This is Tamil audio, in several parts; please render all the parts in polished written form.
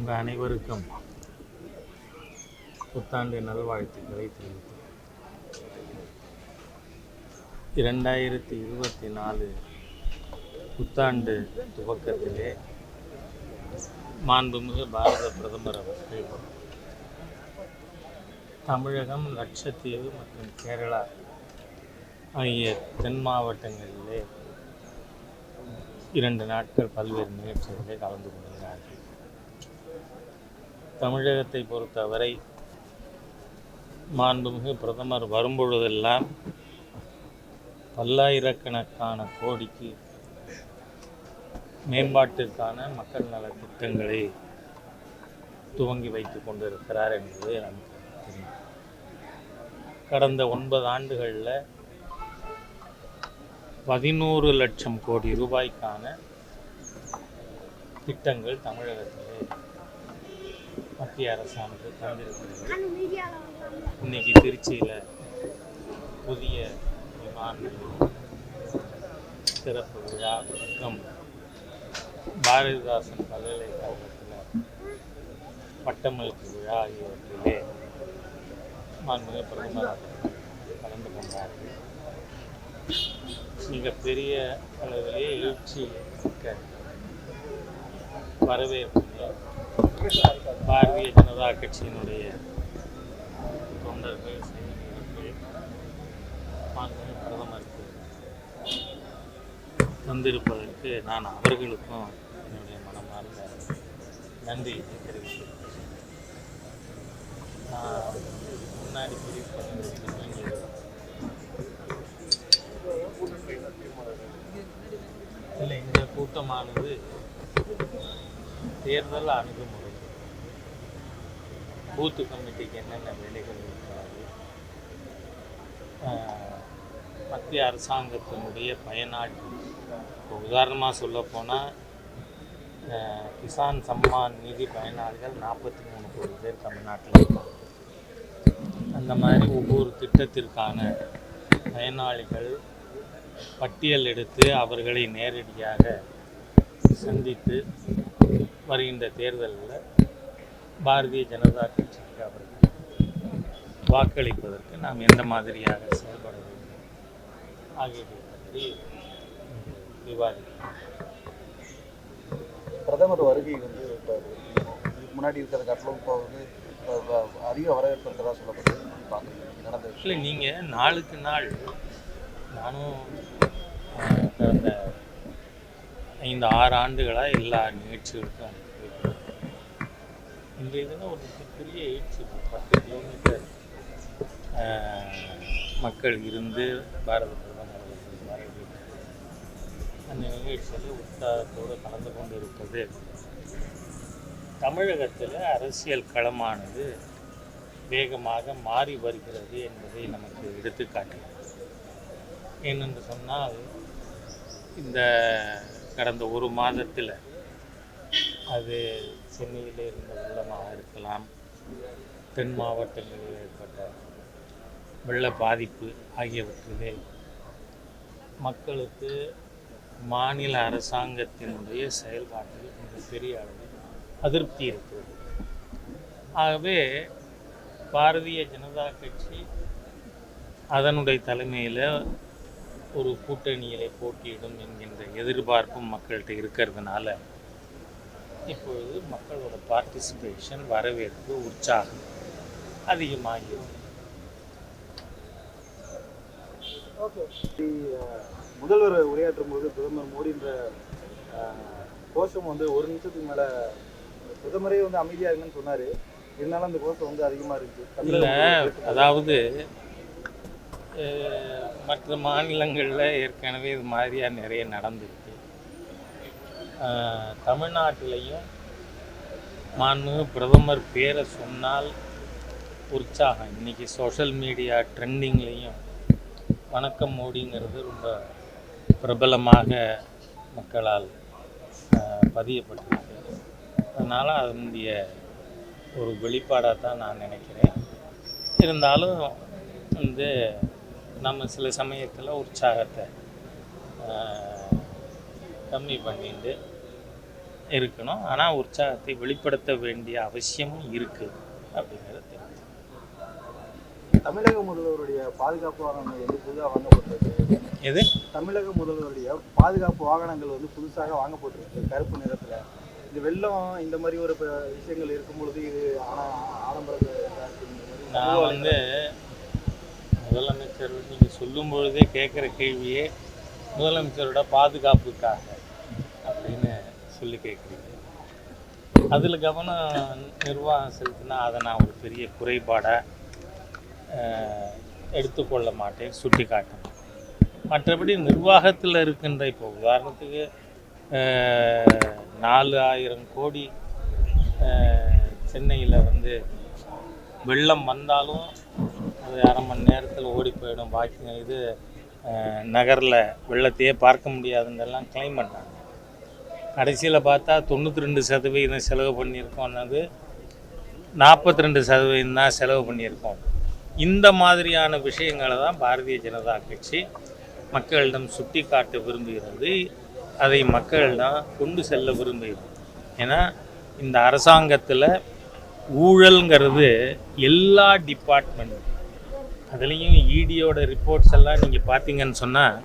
உங்கள் அனைவருக்கும் புத்தாண்டு நல்வாழ்த்துக்களை தெரிவித்து 2024 புத்தாண்டு துவக்கத்திலே மாண்புமிகு பாரத பிரதமர் அவர்கள் தமிழகம், லட்சத்தீவு மற்றும் கேரளா ஆகிய தென் மாவட்டங்களிலே 2 நாட்கள் பல்வேறு நிகழ்ச்சிகளிலே கலந்து கொள்கிறார்கள். தமிழகத்தை பொறுத்தவரை மாண்புமிகு பிரதமர் வரும்பொழுதெல்லாம் பல்லாயிரக்கணக்கான கோடிக்கு மேம்பாட்டிற்கான மக்கள் நல திட்டங்களை துவங்கி வைத்து கொண்டிருக்கிறார் என்பது நமக்கு தெரியும். கடந்த 9 ஆண்டுகளில் 11 லட்சம் கோடி ரூபாய்க்கான திட்டங்கள் தமிழகத்திலே மத்திய அரசாங்கம் தந்திருக்கிறது. இன்னைக்கு திருச்சியில் புதிய விமான திறப்பு விழா மற்றும் பாரதிதாசன் பல்கலைக்கழகத்தில் பட்டமளிப்பு விழா ஆகியவற்றிலே மாண்புமிகு பிரதமர் கலந்து கொண்டார்கள். மிகப்பெரிய அளவிலே எழுச்சி வரவேற்பு பாரதிய ஜனதா கட்சியினுடைய தொண்டர்கள், செய்தியாளர்கள் மாண்புமிகு பிரதமருக்கு வந்திருப்பதற்கு நான் அவர்களுக்கும் என்னுடைய மனமார்ந்த நன்றியை தெரிவிக்கிறேன். நான் முன்னாடி இல்லை, இந்த கூட்டமானது தேர்தல் அணுகுமுறை, பூத்து கமிட்டிக்கு என்னென்ன வேலைகள் இருக்கிறது, மத்திய அரசாங்கத்தினுடைய பயனாளிகள், இப்போ உதாரணமாக சொல்லப்போனால் கிசான் சம்மான் நிதி பயனாளிகள் 43 கோடி பேர் தமிழ்நாட்டில் இருக்காங்க. அந்த மாதிரி ஒவ்வொரு திட்டத்திற்கான பயனாளிகள் பட்டியல் எடுத்து அவர்களை நேரடியாக சந்தித்து வருகின்ற தேர்தலில் பாரதிய ஜனதா கட்சிக்கு அவர்கள் வாக்களிப்பதற்கு நாம் எந்த மாதிரியாக செயல்பட வேண்டும் ஆகியவை பற்றி விவாதிக்கிறோம். பிரதமர் வருகை முன்னாடி இருக்கிற காட்டிலும் இப்போ அதிக வரவேற்பு இருக்கிறதா சொல்லப்பட்டு இல்லை, நீங்கள் நாளுக்கு நாள், நானும் கடந்த 5-6 ஆண்டுகளாக எல்லா நிகழ்ச்சிகளுக்கும் இன்றைய தினம் ஒரு பெரிய எழுச்சி. 10 கிலோமீட்டர் மக்கள் இருந்து பாரத பிரதமர் அவர்கள் வரவேற்பு அந்த நிகழ்ச்சியில் உற்சாகத்தோடு கலந்து கொண்டு இருப்பது தமிழகத்தில் அரசியல் களமானது வேகமாக மாறி வருகிறது என்பதை நமக்கு எடுத்துக்காட்டுகிறது. ஏனென்று சொன்னால், இந்த கடந்த 1 மாதத்தில் அது சென்னையில் இருந்த வெள்ளமாக இருக்கலாம், தென் மாவட்டங்களில் ஏற்பட்ட வெள்ள பாதிப்பு ஆகியவற்றிலே மக்களுக்கு மாநில அரசாங்கத்தினுடைய செயல்பாட்டில் மிகப்பெரிய அளவில் அதிருப்தி இருக்கிறது. ஆகவே பாரதிய ஜனதா கட்சி அதனுடைய தலைமையில் ஒரு கூட்டணியிலே போட்டியிடும் என்கின்ற எதிர்பார்ப்பும் மக்கள்கிட்ட இருக்கிறதுனால இப்பொழுது மக்களோட பார்ட்டிசிபேஷன், வரவேற்பு, உற்சாகம் அதிகமாகிறது. முதல்வர் உரையாற்றும் போது பிரதமர் மோடின்ற கோஷம் ஒரு நிமிஷத்துக்கு மேலே பிரதமரே அமைதியாக இருங்கன்னு சொன்னார். இருந்தாலும் அந்த கோஷம் அதிகமாக இருந்துச்சு. இல்லை, அதாவது மற்ற மாநிலங்களில் ஏற்கனவே இது மாதிரியாக நிறைய நடந்திருக்கு. தமிழ்நாட்டிலையும் மாண்புமிகு பிரதமர் பேரை சொன்னால் உற்சாகம். இன்றைக்கி சோஷியல் மீடியா ட்ரெண்டிங்லேயும் வணக்கம் மோடிங்கிறது ரொம்ப பிரபலமாக மக்களால் பதியப்பட்டிருக்கு. அதனால் அதனுடைய ஒரு வெளிப்பாடாக தான் நான் நினைக்கிறேன். இருந்தாலும் நம்ம சில சமயத்தில் உற்சாகத்தை கம்மி பண்ணிட்டு இருக்கணும். ஆனால் உற்சாகத்தை வெளிப்படுத்த வேண்டிய அவசியமும் இருக்குது அப்படிங்கிறது தெரியும். தமிழக முதல்வருடைய பாதுகாப்பு வாகனங்கள் வந்து புதிதாக வாங்கப்பட்டிருக்கு. எது? தமிழக முதல்வருடைய பாதுகாப்பு வாகனங்கள் வந்து புதுசாக வாங்கப்பட்டிருக்கு கருப்பு நிறத்தில். இது வெள்ளம் இந்த மாதிரி ஒரு விஷயங்கள் இருக்கும் பொழுது இது ஆடம்பர. நான் வந்து முதலமைச்சர் நீங்கள் சொல்லும் பொழுதே கேட்குற கேள்வியே முதலமைச்சரோட பாதுகாப்புக்காக அப்படின்னு சொல்லி கேட்குறீங்க. அதில் கவனம் நிர்வாகம் செலுத்தினா அதை நான் ஒரு பெரிய குறைபாடாக எடுத்துக்கொள்ள மாட்டேன், சுட்டி காட்டணும். மற்றபடி நிர்வாகத்தில் இருக்கின்ற இப்போ உதாரணத்துக்கு 4000 கோடி சென்னையில் வந்து வெள்ளம் வந்தாலும் அது அரை மணி நேரத்தில் ஓடி போயிடும், பாக்கி இது நகரில் வெள்ளத்தையே பார்க்க முடியாதுன்னெல்லாம் கிளைம் பண்ணாங்க. கடைசியில் பார்த்தா 92% செலவு பண்ணியிருக்கோன்னது 42% தான் செலவு பண்ணியிருக்கோம். இந்த மாதிரியான விஷயங்களை தான் பாரதிய ஜனதா கட்சி மக்களிடம் சுட்டி காட்ட விரும்புகிறது. அதை மக்களிடம் கொண்டு செல்ல விரும்புகிறது. ஏன்னா இந்த அரசாங்கத்தில் ஊழல்ங்கிறது எல்லா டிபார்ட்மெண்ட், அதுலேயும் இடியோட ரிப்போர்ட்ஸ் எல்லாம் நீங்கள் பார்த்தீங்கன்னு சொன்னால்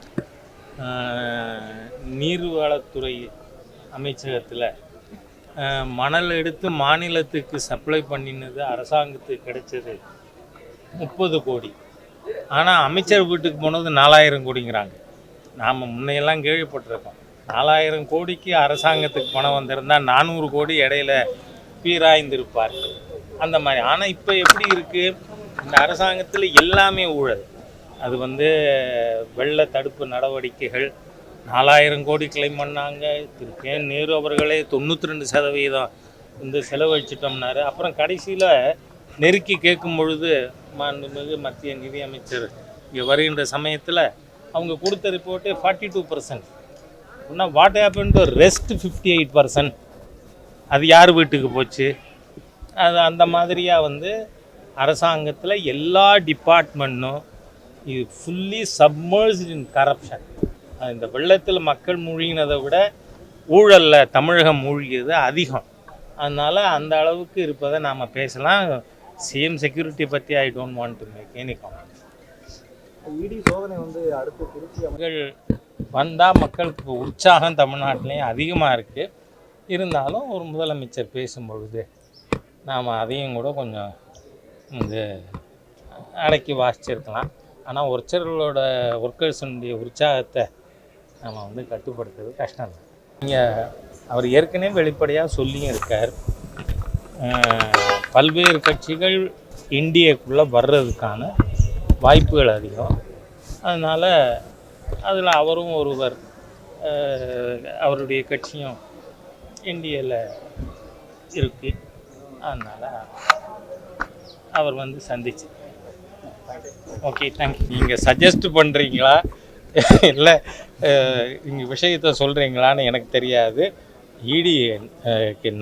நீர்வளத்துறை அமைச்சகத்தில் மணல் எடுத்து மாநிலத்துக்கு சப்ளை பண்ணினது அரசாங்கத்துக்கு கிடைச்சது 30 கோடி. ஆனால் அமைச்சர் வீட்டுக்கு போனது 4000 கோடிங்கிறாங்க. நாம் முன்னையெல்லாம் கேள்விப்பட்டிருக்கோம் 4000 கோடிக்கு அரசாங்கத்துக்கு பணம் வந்திருந்தால் 400 கோடி இடையில பீராய்ந்திருப்பார்கள் அந்த மாதிரி. ஆனால் இப்போ எப்படி இருக்குது, இந்த அரசாங்கத்தில் எல்லாமே ஊழல். அது வந்து வெள்ள தடுப்பு நடவடிக்கைகள் 4000 கோடி கிளைம் பண்ணாங்க. திரு நேரு அவர்களே 92% வந்து செலவழிச்சிட்டோம்னாரு. அப்புறம் கடைசியில் நெருக்கி கேட்கும் பொழுது மாண்புமிகு மத்திய நிதி அமைச்சர் இங்கே வருகின்ற சமயத்தில் அவங்க கொடுத்த ரிப்போர்ட்டே 42%. இன்னும் வாட் ஹேப்பன் டு ரெஸ்ட் 58%? அது யார் வீட்டுக்கு போச்சு? அது அந்த மாதிரியாக வந்து அரசாங்கத்தில் எல்லா டிபார்ட்மெண்ட்டும் இது ஃபுல்லி சப்மர்ஸ்ட் இன் கரப்ஷன். இந்த வெள்ளத்தில் மக்கள் மூழ்கினதை விட ஊழலில் தமிழகம் மூழ்கியது அதிகம். அதனால் அந்த அளவுக்கு இருப்பதை நாம் பேசலாம். சேம் செக்யூரிட்டி பற்றி I don't want to make any comment. ED சோதனை வந்து அடுத்து திருச்சி மக்கள் வந்தால் மக்களுக்கு உற்சாகம் தமிழ்நாட்டிலையும் அதிகமாக இருக்குது. இருந்தாலும் ஒரு முதலமைச்சர் பேசும்பொழுது நாம் அதையும் கூட கொஞ்சம் வந்து அடக்கி வாசிச்சிருக்கலாம். ஆனால் ஒர்க்கர்ஸுடைய உற்சாகத்தை நம்ம வந்து கட்டுப்படுத்துறது கஷ்டம் தான். இங்கே அவர் ஏற்கனவே வெளிப்படையாக சொல்லியும் இருக்கார், பல்வேறு கட்சிகள் இந்தியாக்குள்ளே வர்றதுக்கான வாய்ப்புகள் அதிகம். அதனால் அதில் அவரும் ஒருவர், அவருடைய கட்சியும் இந்தியாவில் இருக்குது. அதனால் அவர் வந்து சந்திச்சு. Okay, thank you. நீங்கள் சஜஸ்ட் பண்ணுறீங்களா இல்லை இங்கே விஷயத்தை சொல்கிறீங்களான்னு எனக்கு தெரியாது. இடி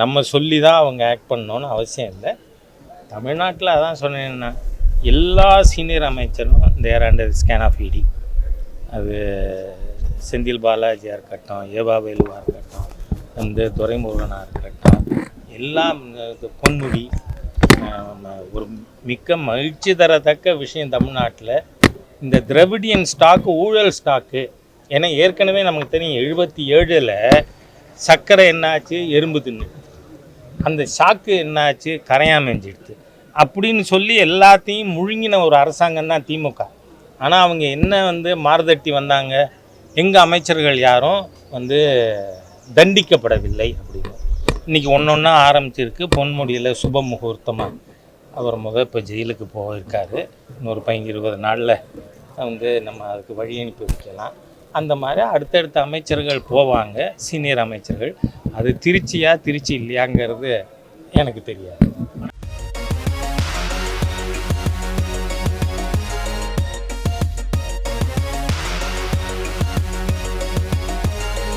நம்ம சொல்லி தான் அவங்க ஆக்ட் பண்ணணுன்னு அவசியம் இல்லை. தமிழ்நாட்டில் அதான் சொன்னேன்னா எல்லா சீனியர் அமைச்சரும் தேர் அண்டர் ஸ்கேன் ஆஃப் இடி. அது செந்தில் பாலாஜியாக இருக்கட்டும், ஏவா வேலுவாக இருக்கட்டும், வந்து துரைமுருகனாக இருக்கட்டும், எல்லாம் பொன்முடி. ஒரு மிக்க மகிழ்ச்சி தரத்தக்க விஷயம் தமிழ்நாட்டில் இந்த திராவிடியன் ஸ்டாக்கு ஊழல் ஸ்டாக்கு. ஏன்னா ஏற்கனவே நமக்கு தெரியும் 77 சர்க்கரை என்னாச்சு, எறும்பு தின்னு. அந்த ஷாக்கு என்னாச்சு, கரையாமெஞ்சிடுது அப்படின்னு சொல்லி எல்லாத்தையும் முழுங்கின ஒரு அரசாங்கம் தான் திமுக. ஆனால் அவங்க என்ன வந்து மாறுதட்டி வந்தாங்க, எங்கள் அமைச்சர்கள் யாரும் வந்து தண்டிக்கப்படவில்லை அப்படின்னு. இன்றைக்கி ஒன்றா ஆரம்பிச்சிருக்கு. பொன்முடியில் சுப முகூர்த்தமாக அவர் இப்போ ஜெயிலுக்கு போயிருக்காரு. இன்னொரு 15-20 நாளில் வந்து நம்ம அதுக்கு வழி அனுப்பி வைக்கலாம். அந்த மாதிரி அடுத்தடுத்த அமைச்சர்கள் போவாங்க, சீனியர் அமைச்சர்கள். அது திருச்சி இல்லையாங்கிறது எனக்கு தெரியாது.